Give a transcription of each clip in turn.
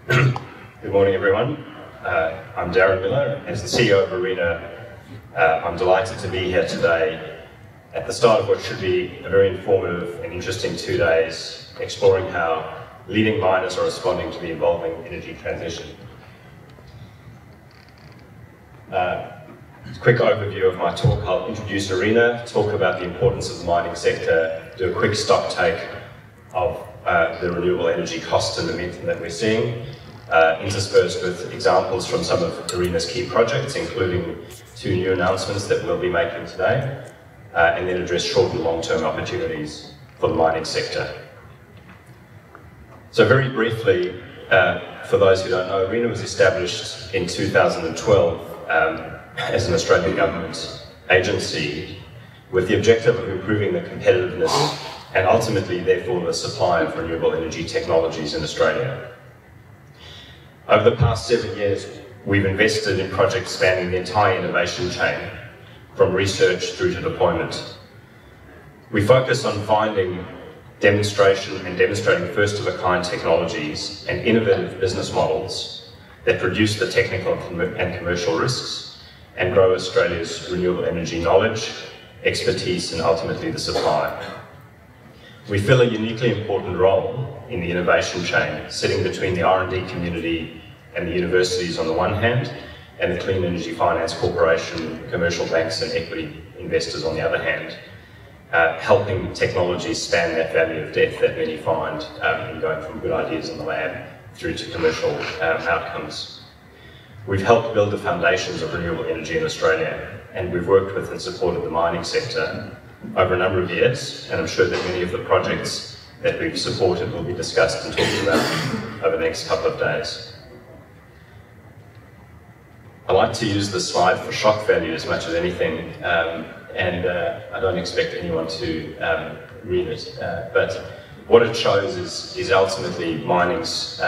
Good morning, everyone. I'm Darren Miller. As the CEO of Arena, I'm delighted to be here today at the start of what should be a very informative and interesting 2 days, exploring how leading miners are responding to the evolving energy transition. A quick overview of my talk. I'll introduce Arena, talk about the importance of the mining sector, do a quick stock take of the renewable energy cost and momentum that we're seeing, interspersed with examples from some of Arena's key projects, including 2 new announcements that we'll be making today, and then address short and long-term opportunities for the mining sector. So very briefly, for those who don't know, Arena was established in 2012 as an Australian government agency with the objective of improving the competitiveness and ultimately, therefore, the supply of renewable energy technologies in Australia. Over the past 7 years, we've invested in projects spanning the entire innovation chain, from research through to deployment. We focus on finding demonstrating first-of-a-kind technologies and innovative business models that reduce the technical and commercial risks and grow Australia's renewable energy knowledge, expertise, and ultimately the supply. We fill a uniquely important role in the innovation chain, sitting between the R&D community and the universities on the one hand, and the Clean Energy Finance Corporation, commercial banks and equity investors on the other hand, helping technologies span that valley of death that many find in going from good ideas in the lab through to commercial outcomes. We've helped build the foundations of renewable energy in Australia, and we've worked with and supported the mining sector over a number of years, and I'm sure that many of the projects that we've supported will be discussed and talked about over the next couple of days. I like to use this slide for shock value as much as anything, and I don't expect anyone to read it, but what it shows is ultimately mining's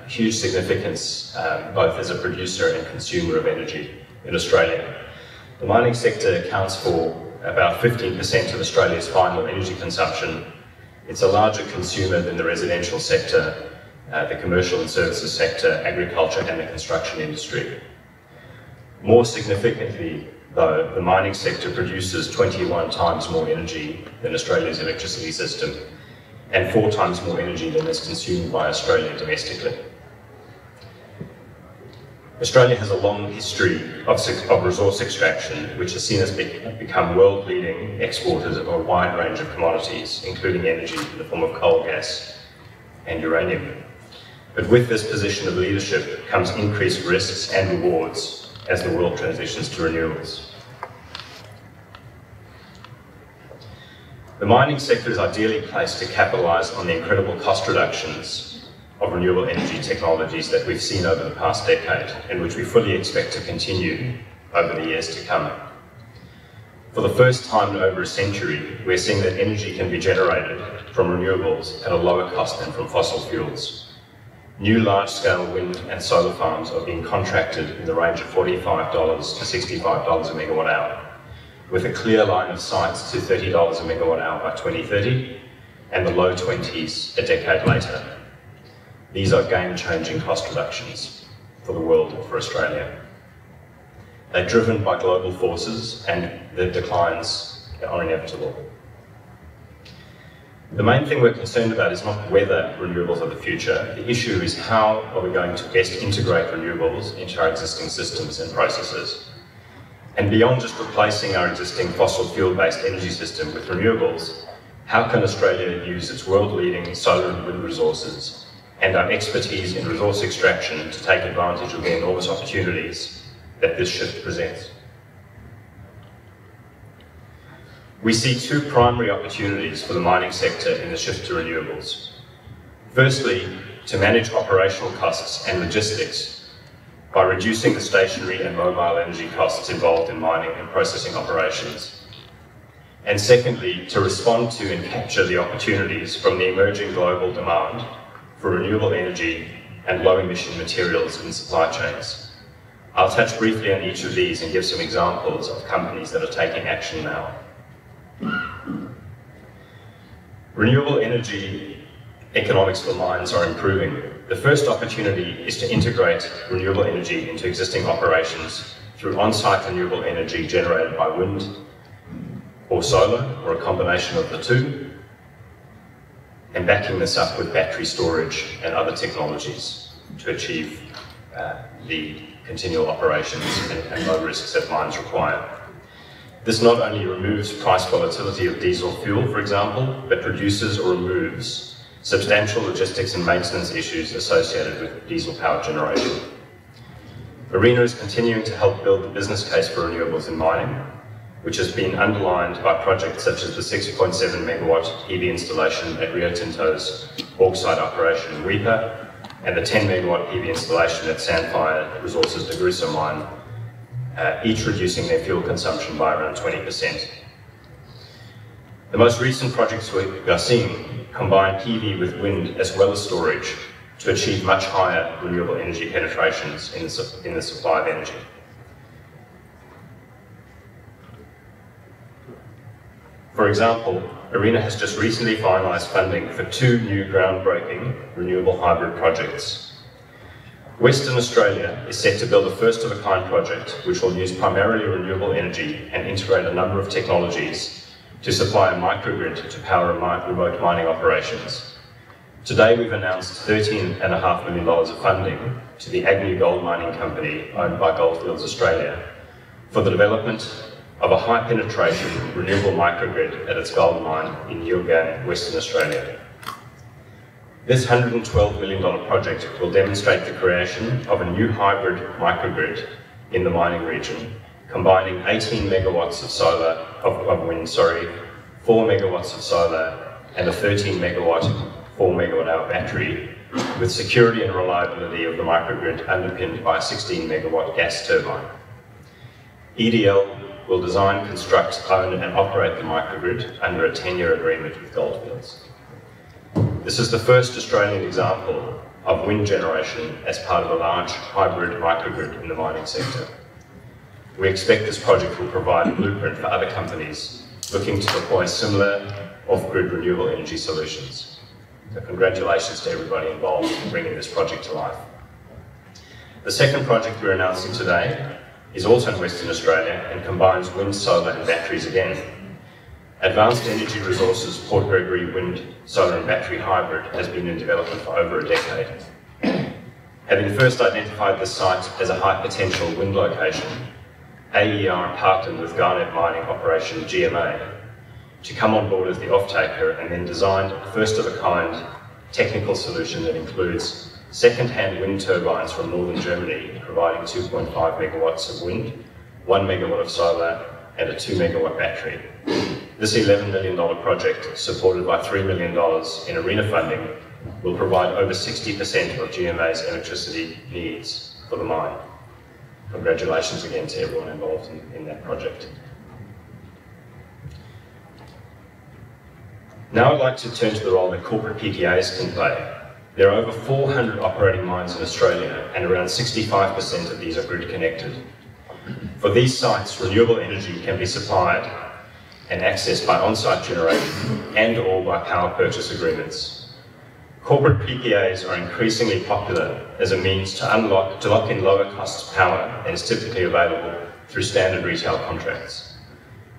huge significance both as a producer and consumer of energy in Australia. The mining sector accounts for about 15% of Australia's final energy consumption. It's a larger consumer than the residential sector, the commercial and services sector, agriculture and the construction industry. More significantly, though, the mining sector produces 21 times more energy than Australia's electricity system and 4 times more energy than is consumed by Australia domestically. Australia has a long history of resource extraction, which has seen us become world-leading exporters of a wide range of commodities, including energy in the form of coal, gas, and uranium. But with this position of leadership comes increased risks and rewards as the world transitions to renewables. The mining sector is ideally placed to capitalise on the incredible cost reductions of renewable energy technologies that we've seen over the past decade, and which we fully expect to continue over the years to come. For the first time in over a century, we're seeing that energy can be generated from renewables at a lower cost than from fossil fuels. New large-scale wind and solar farms are being contracted in the range of $45 to $65 a megawatt hour, with a clear line of sight to $30 a megawatt hour by 2030, and the low 20s a decade later. These are game-changing cost reductions for the world and for Australia. They're driven by global forces, and the declines are inevitable. The main thing we're concerned about is not whether renewables are the future. The issue is how are we going to best integrate renewables into our existing systems and processes. And beyond just replacing our existing fossil fuel-based energy system with renewables, how can Australia use its world-leading solar and wind resources and our expertise in resource extraction to take advantage of the enormous opportunities that this shift presents? We see 2 primary opportunities for the mining sector in the shift to renewables. Firstly, to manage operational costs and logistics by reducing the stationary and mobile energy costs involved in mining and processing operations. And secondly, to respond to and capture the opportunities from the emerging global demand for renewable energy and low-emission materials in supply chains. I'll touch briefly on each of these and give some examples of companies that are taking action now. Renewable energy economics for mines are improving. The first opportunity is to integrate renewable energy into existing operations through on-site renewable energy generated by wind or solar, or a combination of the two, and backing this up with battery storage and other technologies to achieve the continual operations and low risks that mines require. This not only removes price volatility of diesel fuel, for example, but reduces or removes substantial logistics and maintenance issues associated with diesel power generation. ARENA is continuing to help build the business case for renewables in mining, which has been underlined by projects such as the 6.7 megawatt PV installation at Rio Tinto's bauxite operation in Weipa, and the 10 megawatt PV installation at Sandfire Resources DeGrussa mine, each reducing their fuel consumption by around 20%. The most recent projects we are seeing combine PV with wind as well as storage to achieve much higher renewable energy penetrations in the supply of energy. For example, ARENA has just recently finalised funding for 2 new groundbreaking renewable hybrid projects. Western Australia is set to build a first-of-a-kind project which will use primarily renewable energy and integrate a number of technologies to supply a microgrid to power remote mining operations. Today we've announced $13.5 million of funding to the Agnew Gold Mining Company owned by Goldfields Australia for the development of a high-penetration renewable microgrid at its gold mine in Yilgarn, Western Australia. This $112 million project will demonstrate the creation of a new hybrid microgrid in the mining region, combining 18 megawatts of wind, 4 megawatts of solar, and a 13 megawatt, 4 megawatt hour battery, with security and reliability of the microgrid underpinned by a 16 megawatt gas turbine. EDL will design, construct, own and operate the microgrid under a 10-year agreement with Goldfields. This is the first Australian example of wind generation as part of a large hybrid microgrid in the mining sector. We expect this project will provide a blueprint for other companies looking to deploy similar off-grid renewable energy solutions. So congratulations to everybody involved in bringing this project to life. The second project we're announcing today is also in Western Australia and combines wind, solar and batteries again. Advanced Energy Resources Port Gregory Wind, Solar and Battery Hybrid has been in development for over a decade. Having first identified this site as a high potential wind location, AER partnered with Garnet Mining Operation GMA to come on board as the off-taker and then designed a first-of-a-kind technical solution that includes second-hand wind turbines from northern Germany, providing 2.5 megawatts of wind, 1 megawatt of solar, and a 2 megawatt battery. This $11 million project, supported by $3 million in ARENA funding, will provide over 60% of GMA's electricity needs for the mine. Congratulations again to everyone involved in that project. Now I'd like to turn to the role that corporate PDAs can play. There are over 400 operating mines in Australia, and around 65% of these are grid connected. For these sites, renewable energy can be supplied and accessed by on-site generation and/or by power purchase agreements. Corporate PPAs are increasingly popular as a means to lock in lower cost power and is typically available through standard retail contracts.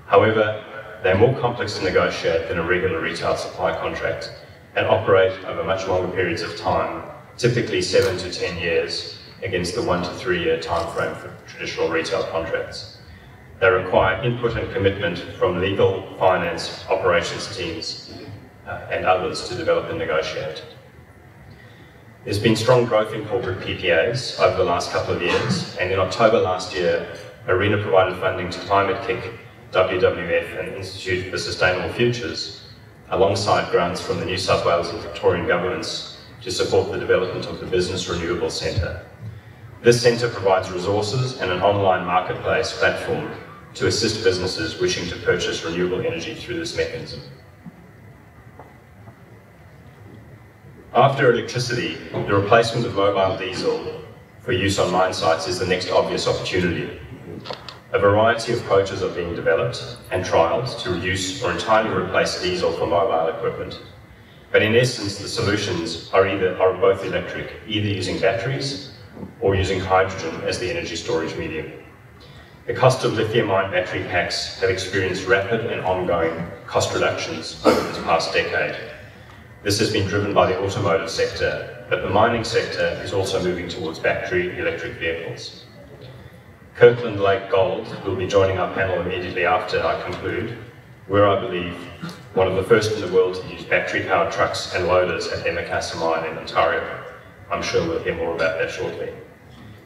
However, they are more complex to negotiate than a regular retail supply contract and operate over much longer periods of time, typically 7 to 10 years, against the 1 to 3 year time frame for traditional retail contracts. They require input and commitment from legal, finance, operations teams, and others to develop and negotiate. There's been strong growth in corporate PPAs over the last couple of years, and in October last year, ARENA provided funding to Climate Kick, WWF and Institute for Sustainable Futures, alongside grants from the New South Wales and Victorian governments to support the development of the Business Renewables Centre. This centre provides resources and an online marketplace platform to assist businesses wishing to purchase renewable energy through this mechanism. After electricity, the replacement of mobile diesel for use on mine sites is the next obvious opportunity. A variety of approaches are being developed and trialled to reduce or entirely replace diesel for mobile equipment. But in essence, the solutions are both electric, either using batteries or using hydrogen as the energy storage medium. The cost of lithium-ion battery packs have experienced rapid and ongoing cost reductions over this past decade. This has been driven by the automotive sector, but the mining sector is also moving towards battery electric vehicles. Kirkland Lake Gold will be joining our panel immediately after I conclude, where I believe one of the first in the world to use battery-powered trucks and loaders at Emakasa Mine in Ontario. I'm sure we'll hear more about that shortly.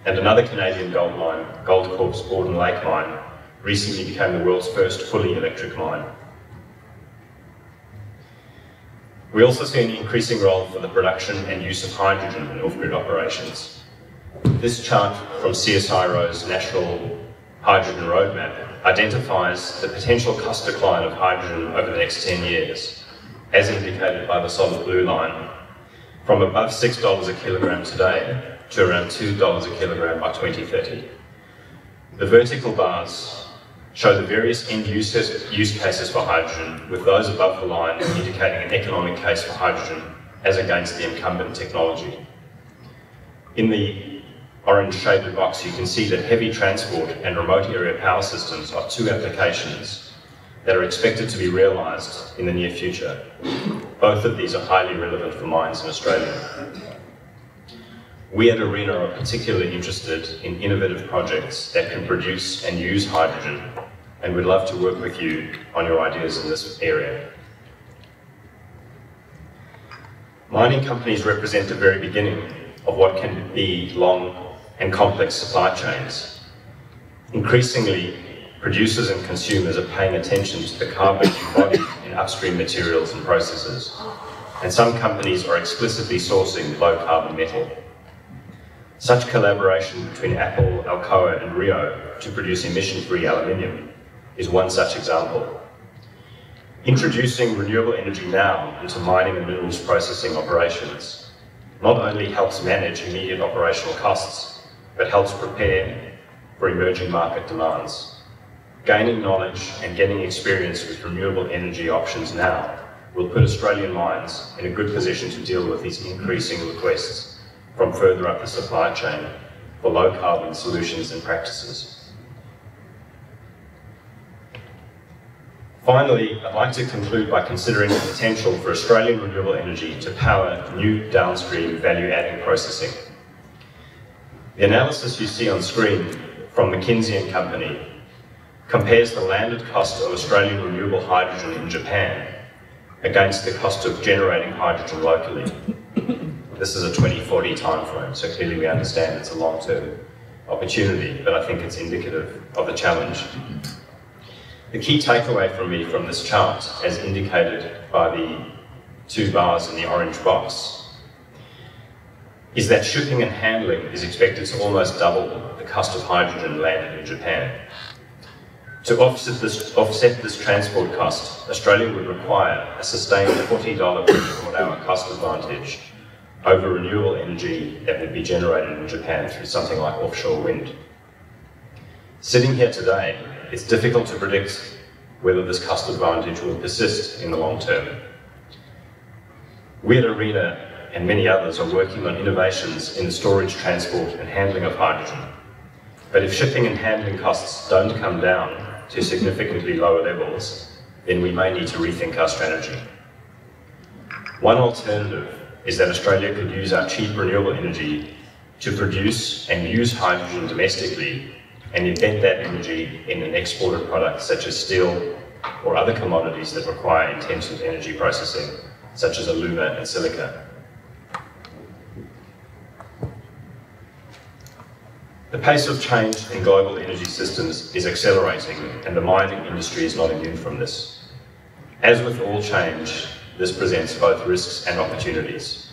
And another Canadian gold mine, Goldcorp's Borden Lake Mine, recently became the world's first fully electric mine. We also see an increasing role for the production and use of hydrogen in off-grid operations. This chart from CSIRO's National Hydrogen Roadmap identifies the potential cost decline of hydrogen over the next 10 years, as indicated by the solid blue line, from above $6 a kilogram today to around $2 a kilogram by 2030. The vertical bars show the various end use cases for hydrogen, with those above the line indicating an economic case for hydrogen as against the incumbent technology. In the orange shaded box, you can see that heavy transport and remote area power systems are two applications that are expected to be realised in the near future. Both of these are highly relevant for mines in Australia. We at ARENA are particularly interested in innovative projects that can produce and use hydrogen, and we'd love to work with you on your ideas in this area. Mining companies represent the very beginning of what can be long and complex supply chains. Increasingly, producers and consumers are paying attention to the carbon embodied in upstream materials and processes, and some companies are explicitly sourcing low-carbon metal. Such collaboration between Apple, Alcoa and Rio to produce emission-free aluminium is one such example. Introducing renewable energy now into mining and minerals processing operations not only helps manage immediate operational costs, but helps prepare for emerging market demands. Gaining knowledge and getting experience with renewable energy options now will put Australian mines in a good position to deal with these increasing requests from further up the supply chain for low-carbon solutions and practices. Finally, I'd like to conclude by considering the potential for Australian renewable energy to power new downstream value-adding processing. The analysis you see on screen from McKinsey & Company compares the landed cost of Australian renewable hydrogen in Japan against the cost of generating hydrogen locally. This is a 2040 timeframe, so clearly we understand it's a long-term opportunity, but I think it's indicative of the challenge. The key takeaway from me from this chart, as indicated by the two bars in the orange box, is that shipping and handling is expected to almost double the cost of hydrogen landed in Japan. To offset this transport cost, Australia would require a sustained $40 per kilowatt-hour cost advantage over renewable energy that would be generated in Japan through something like offshore wind. Sitting here today, it's difficult to predict whether this cost advantage will persist in the long term. We at ARENA and many others are working on innovations in the storage, transport and handling of hydrogen. But if shipping and handling costs don't come down to significantly lower levels, then we may need to rethink our strategy. One alternative is that Australia could use our cheap renewable energy to produce and use hydrogen domestically and embed that energy in an exported product such as steel or other commodities that require intensive energy processing, such as alumina and silica. The pace of change in global energy systems is accelerating, and the mining industry is not immune from this. As with all change, this presents both risks and opportunities.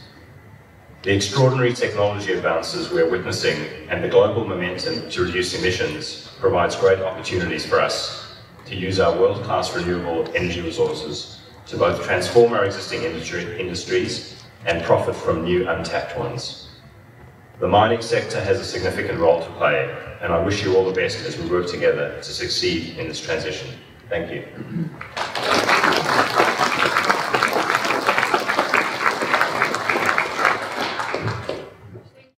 The extraordinary technology advances we're witnessing and the global momentum to reduce emissions provides great opportunities for us to use our world-class renewable energy resources to both transform our existing industries and profit from new untapped ones. The mining sector has a significant role to play, and I wish you all the best as we work together to succeed in this transition. Thank you.